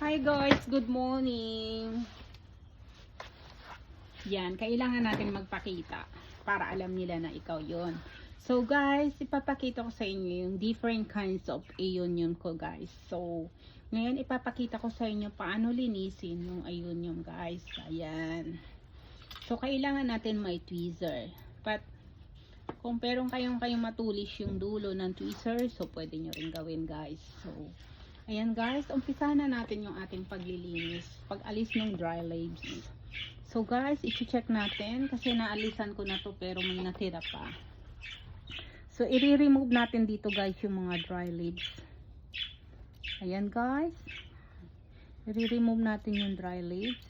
Hi guys, good morning. Yan, kailangan natin magpakita para alam nila na ikaw yon. So guys, ipapakita ko sa inyo yung different kinds of aeonium ko guys. So, ngayon ipapakita ko sa inyo paano linisin yung aeonium guys. Ayan. So, kailangan natin may tweezer. But, kung meron kayong matulis yung dulo ng tweezer, so pwede nyo rin gawin guys. So, ayan guys, umpisa na natin yung ating paglilinis, pag-alis ng dry leaves. So guys, i-check natin kasi naalisan ko na to pero may natira pa. So i-remove natin dito guys yung mga dry leaves. Ayan guys, i-remove natin yung dry leaves.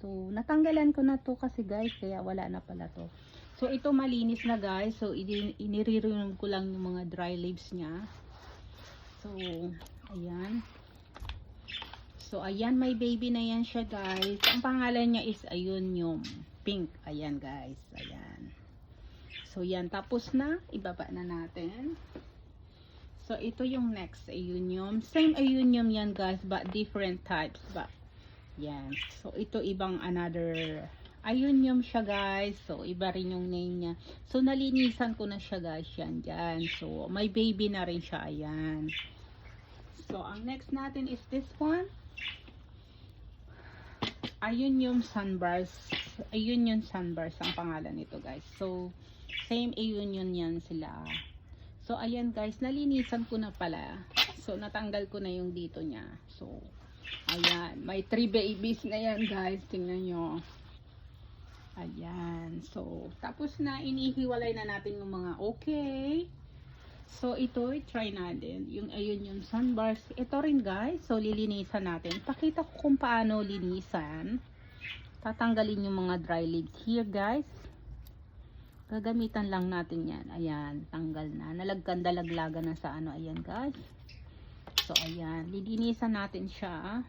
So natanggalan ko na to kasi guys, kaya wala na pala to. So ito malinis na guys, so i-remove ko lang yung mga dry leaves niya. So ayan. So, ayan, may baby na yan siya, guys. Ang pangalan niya is aeonium pink. Ayan, guys. Ayan. So, yan. Tapos na. Ibaba na natin. So, ito yung next aeonium. Same aeonium yan, guys, but different types. But, yan. So, ito ibang another aeonium siya, guys. So, iba rin yung name niya. So, nalinisan ko na siya, guys. Yan, dyan. So, may baby na rin siya. Ayan. So, ang next natin is this one. Aeonium sunburst. Aeonium sunburst ang pangalan nito guys. So, same aeonium yan sila. So, ayan guys, nalinisan ko na pala. So, natanggal ko na yung dito niya. So, ayan. May 3 babies na yan guys. Tingnan nyo. Ayan. So, tapos na, inihiwalay na natin yung mga okay. So, ito, try natin. Yung aeonium sunburst. Ito rin, guys. So, lilinisan natin. Pakita ko kung paano linisan. Tatanggalin yung mga dry leaves here, guys. Gagamitan lang natin yan. Ayan, tanggal na. Nalagkan-dalaglaga na sa ano. Ayan, guys. So, ayan. Lilinisan natin siya.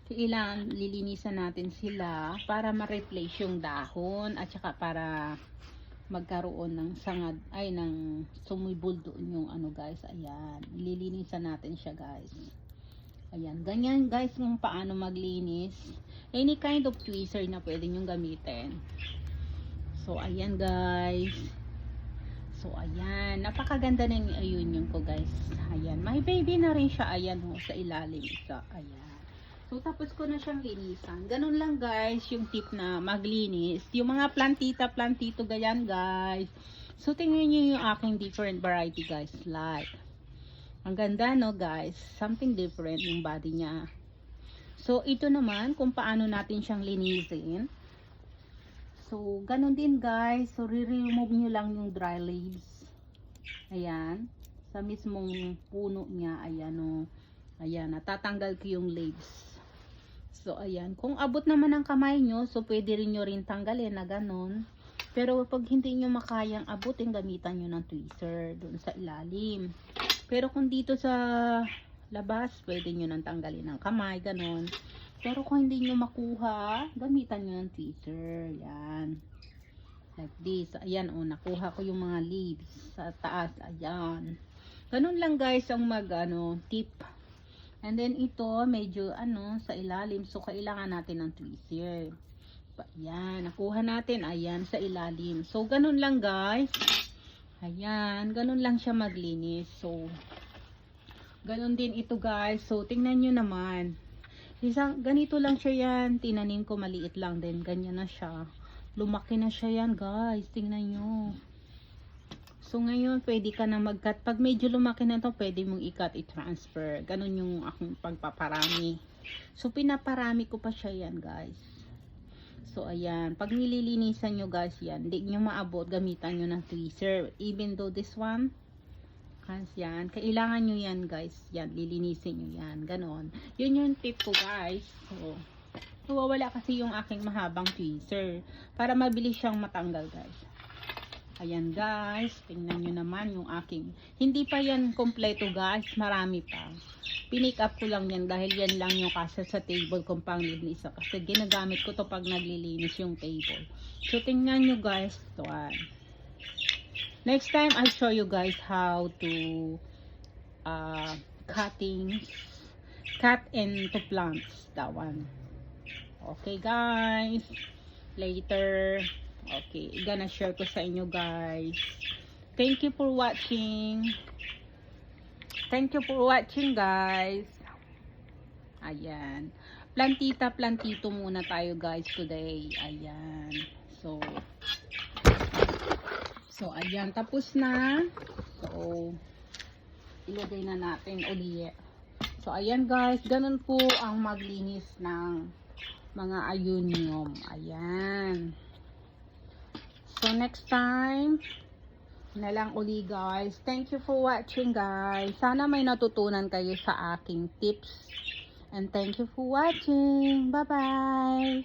Kailangan lilinisan natin sila para ma-replace yung dahon at saka para magkaroon ng sangad ay ng sumibol doon yung ano guys. Ayan, lilinisan natin siya guys. Ayan, ganyan guys kung paano maglinis. Any kind of tweezer na pwede nyo gamitin. So ayan guys. So ayan, napakaganda na yung aeonium ko guys. Ayan, may baby na rin siya. Ayan ho, sa ilalim isa. Ayan. So, tapos ko na siyang linisan. Ganun lang guys, yung tip na maglinis. Yung mga plantito ganyan guys. So, tingnan nyo yung aking different variety guys. Like, ang ganda no guys. Something different yung body niya. So, ito naman, kung paano natin siyang linisin. So, ganun din guys. So, re-remove nyo lang yung dry leaves. Ayan. Sa mismong puno niya. Ayan o. Ayan, natatanggal ko yung leaves. So, ayan. Kung abot naman ang kamay nyo, so pwede rin nyo rin tanggalin na ganun. Pero pag hindi nyo makayang abutin, gamitan nyo ng tweezer dun sa ilalim. Pero kung dito sa labas, pwede nyo nang tanggalin ng kamay, ganun. Pero kung hindi nyo makuha, gamitan nyo ng tweezer. Ayan. Like this. Ayan, o. Nakuha ko yung mga leaves sa taas. Ayan. Ganun lang guys ang tip. And then ito, medyo sa ilalim. So, kailangan natin ng tweezer. Ayan, nakuha natin. Ayan, sa ilalim. So, ganun lang guys. Ayan, ganun lang siya maglinis. So, ganun din ito guys. So, tingnan nyo naman. Ganito lang siya yan. Tinanim ko, maliit lang din. Ganyan na siya. Lumaki na siya yan guys. Tingnan nyo. So, ngayon, pwede ka na mag-cut. Pag medyo lumaki na to, pwede mong i-cut, i-transfer. Ganun yung aking pagpaparami. So, pinaparami ko pa siya yan, guys. So, ayan. Pag nililinisan nyo, guys, yan. Hindi nyo maabot, gamitan nyo ng tweezer. Even though this one, kasi yan. Kailangan nyo yan, guys. Yan, lilinisin nyo yan. Ganon. Yun yung tip ko, guys. So, nawawala kasi yung aking mahabang tweezer. Para mabilis siyang matanggal, guys. Ayan guys, tingnan nyo naman yung aking, hindi pa yan kompleto guys, marami pa. Pinick up ko lang yan dahil yan lang yung kasa sa table kong panglinis. Kasi ginagamit ko to pag naglilinis yung table. So tingnan nyo guys, ito. Next time I'll show you guys how to cuttings cut into plants, that one. Okay guys, later. Okay, gonna share ko sa inyo guys. Thank you for watching. Thank you for watching guys. Ayan. Plantito muna tayo guys today. Ayan. So ayan, tapos na. So ilagay na natin ulit. So ayan guys, ganun po ang maglinis ng mga ayunium. Ayan. So next time na lang uli guys. Thank you for watching guys. Sana may natutunan kayo sa aking tips. And thank you for watching. Bye bye.